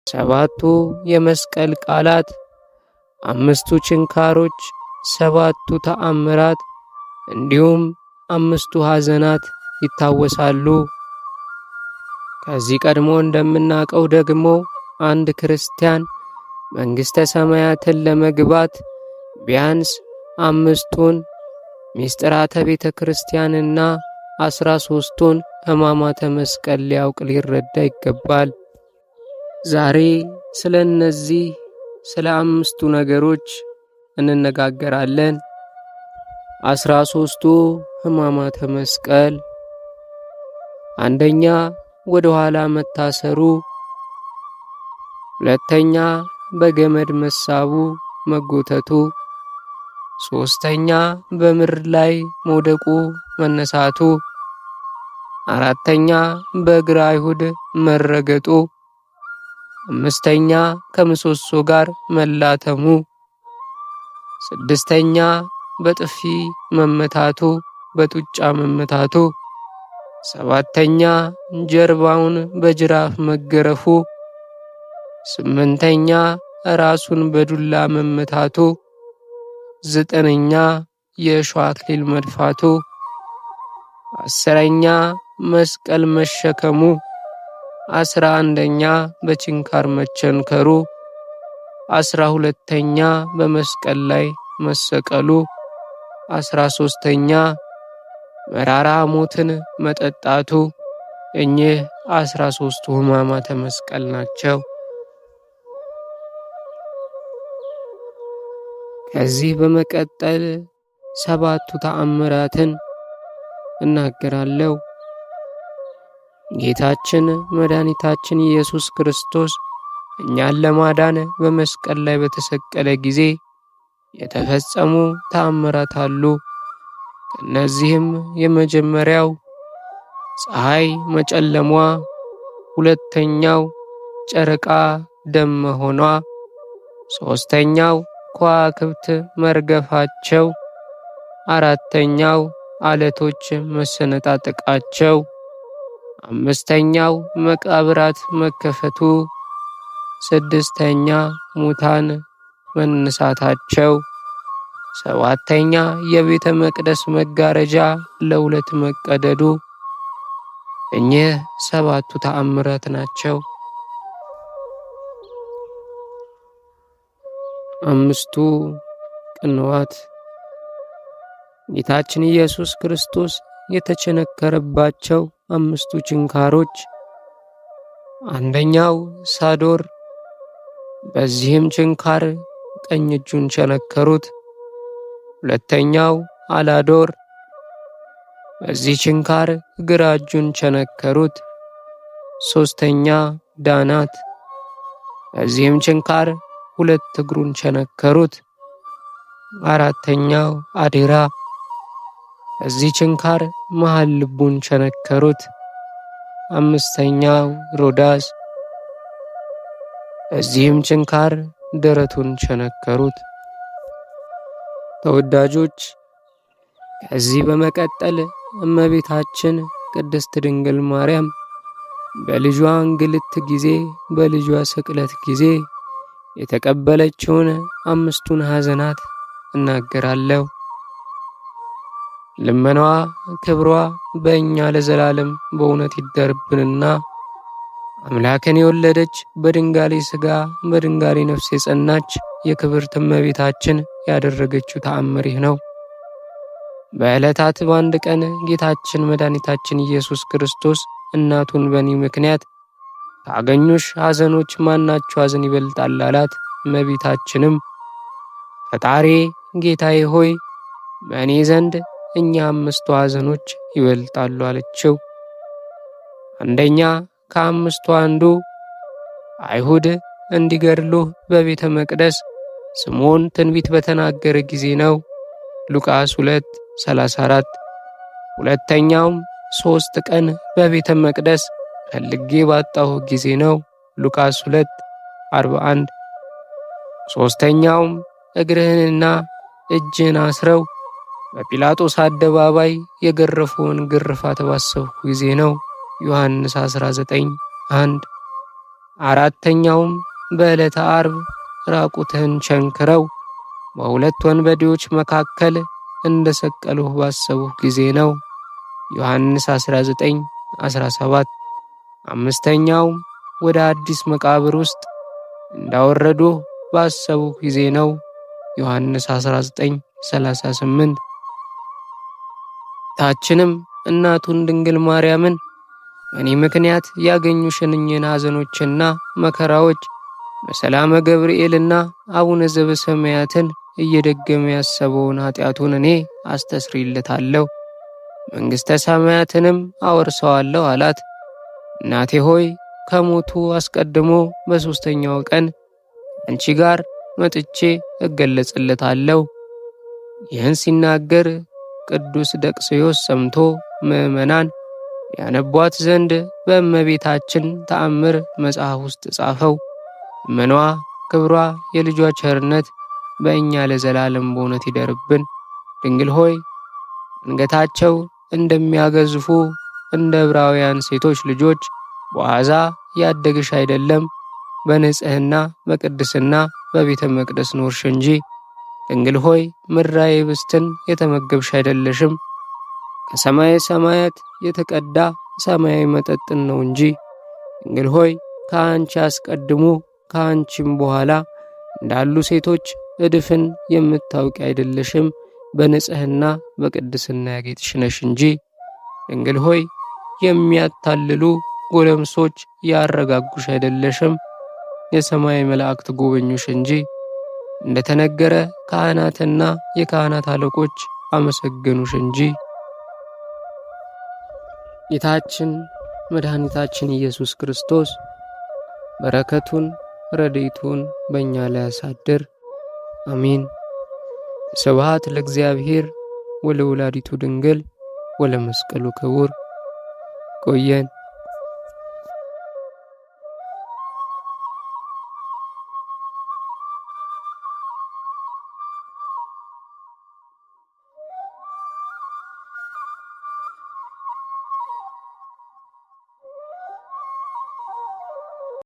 7ቱ የመስቀል ቃላት፣ 5ቱ ችንካሮች፣ 7ቱ ተአምራት እንዲሁም 5ቱ ሐዘናት ይታወሳሉ። ከዚህ ቀድሞ እንደምናውቀው ደግሞ አንድ ክርስቲያን መንግሥተ ሰማያትን ለመግባት ቢያንስ 5ቱን ምስጢራተ ቤተ ክርስቲያንና 13ቱን ሕማማተ መስቀል ሊያውቅ ሊረዳ ይገባል። ዛሬ ስለ እነዚህ ስለ 5ቱ ነገሮች እንነጋገራለን። 13ቱ ሕማማተ መስቀል፣ አንደኛ ወደ ኋላ መታሰሩ፣ ሁለተኛ በገመድ መሳቡ መጎተቱ፣ ሶስተኛ በምድር ላይ መውደቁ መነሳቱ፣ አራተኛ በእግረ አይሁድ መረገጡ፣ አምስተኛ ከምሰሶ ጋር መላተሙ፣ ስድስተኛ በጥፊ መመታቱ በጡጫ መመታቱ፣ ሰባተኛ ጀርባውን በጅራፍ መገረፉ፣ ስምንተኛ ራሱን በዱላ መመታቱ፣ ዘጠነኛ የእሾህ አክሊል መድፋቱ፣ 10ኛ መስቀል መሸከሙ፣ 11ኛ በችንካር መቸንከሩ፣ 12ኛ በመስቀል ላይ መሰቀሉ፣ 13ኛ መራራ ሞትን መጠጣቱ። እኚህ 13ቱ ሕማማተ መስቀል ናቸው። ከዚህ በመቀጠል 7ቱ ተአምራትን እናገራለሁ። ጌታችን መድኃኒታችን ኢየሱስ ክርስቶስ እኛን ለማዳን በመስቀል ላይ በተሰቀለ ጊዜ የተፈጸሙ ተአምራት አሉ። ከእነዚህም የመጀመሪያው ፀሐይ መጨለሟ፣ ሁለተኛው ጨረቃ ደም መሆኗ፣ ሦስተኛው ከዋክብት መርገፋቸው፣ አራተኛው አለቶች መሰነጣጠቃቸው፣ አምስተኛው መቃብራት መከፈቱ፣ ስድስተኛ ሙታን መነሳታቸው፣ ሰባተኛ የቤተ መቅደስ መጋረጃ ለሁለት መቀደዱ። እኚህ 7ቱ ተአምራት ናቸው። 5ቱ ቅንዋት ጌታችን ኢየሱስ ክርስቶስ የተቸነከረባቸው 5ቱ ችንካሮች፣ አንደኛው ሳዶር፣ በዚህም ችንካር ቀኝ እጁን ቸነከሩት። ሁለተኛው አላዶር፣ በዚህ ችንካር ግራ እጁን ቸነከሩት። ሦስተኛ ዳናት፣ በዚህም ችንካር 2 እግሩን ቸነከሩት። አራተኛው አዴራ፣ በዚህ ችንካር መሃል ልቡን ቸነከሩት። አምስተኛው ሮዳስ፣ በዚህም ችንካር ደረቱን ቸነከሩት። ተወዳጆች፣ ከዚህ በመቀጠል እመቤታችን ቅድስት ድንግል ማርያም በልጇ እንግልት ጊዜ በልጇ ስቅለት ጊዜ የተቀበለችውን 5ቱን ሐዘናት እናገራለሁ። ልመናዋ ክብሯ በእኛ ለዘላለም በእውነት ይደርብንና አምላክን የወለደች በድንጋሌ ሥጋ በድንጋሌ ነፍስ የጸናች የክብርት እመቤታችን ያደረገችው ተአምር ይህ ነው። በዕለታት በአንድ ቀን ጌታችን መድኃኒታችን ኢየሱስ ክርስቶስ እናቱን በእኔ ምክንያት ካገኙሽ ሐዘኖች ማናቸው ሐዘን ይበልጣል አላት። እመቤታችንም ፈጣሪ ጌታዬ ሆይ በእኔ ዘንድ እኛ 5ቱ ሐዘኖች ይበልጣሉ አለችው። አንደኛ ከ5ቱ አንዱ አይሁድ እንዲገድሉህ በቤተ መቅደስ ስምዖን ትንቢት በተናገረ ጊዜ ነው። ሉቃስ 2:34። ሁለተኛውም 3 ቀን በቤተ መቅደስ ፈልጌ ባጣሁ ጊዜ ነው። ሉቃስ 2:41። ሦስተኛውም እግርህንና እጅህን አስረው በጲላጦስ አደባባይ የገረፈውን ግርፋት ባሰብሁ ጊዜ ነው። ዮሐንስ 19:1። አራተኛውም በዕለተ ዓርብ ራቁትህን ቸንክረው በሁለት ወንበዴዎች መካከል እንደ ሰቀሉህ ባሰቡህ ጊዜ ነው። ዮሐንስ 19:17። አምስተኛውም ወደ አዲስ መቃብር ውስጥ እንዳወረዱህ ባሰቡህ ጊዜ ነው። ዮሐንስ 19:38። ታችንም እናቱን ድንግል ማርያምን በእኔ ምክንያት ያገኙሽን እኚህን ሐዘኖችና መከራዎች በሰላመ ገብርኤልና አቡነ ዘበሰማያትን እየደገመ ያሰበውን ኃጢአቱን እኔ አስተስርይለታለሁ፣ መንግሥተ ሰማያትንም አወርሰዋለሁ አላት። እናቴ ሆይ ከሞቱ አስቀድሞ በሦስተኛው ቀን አንቺ ጋር መጥቼ እገለጽለታለሁ። ይህን ሲናገር ቅዱስ ደቅስዮስ ሰምቶ ምዕመናን ያነቧት ዘንድ በእመቤታችን ተአምር መጽሐፍ ውስጥ ጻፈው። እመኗ፣ ክብሯ፣ የልጇ ቸርነት በእኛ ለዘላለም በእውነት ይደርብን። ድንግል ሆይ አንገታቸው እንደሚያገዝፉ እንደ ዕብራውያን ሴቶች ልጆች በዋዛ ያደግሽ አይደለም፣ በንጽሕና በቅድስና በቤተ መቅደስ ኖርሽ እንጂ። ድንግል ሆይ ምድራዊ ኅብስትን የተመገብሽ አይደለሽም፣ ከሰማየ ሰማያት የተቀዳ ሰማያዊ መጠጥን ነው እንጂ። ድንግል ሆይ ከአንቺ አስቀድሞ ከአንቺም በኋላ እንዳሉ ሴቶች እድፍን የምታውቂ አይደለሽም፣ በንጽሕና በቅድስና ያጌጥሽ ነሽ እንጂ። ድንግል ሆይ የሚያታልሉ ጎለምሶች ያረጋጉሽ አይደለሽም፣ የሰማይ መላእክት ጎበኙሽ እንጂ። እንደተነገረ ካህናትና የካህናት አለቆች አመሰገኑሽ እንጂ። ጌታችን መድኃኒታችን ኢየሱስ ክርስቶስ በረከቱን ረድኤቱን በእኛ ላይ ያሳድር፣ አሜን። ስብሐት ለእግዚአብሔር ወለወላዲቱ ድንግል ወለመስቀሉ ክቡር። ቆየን።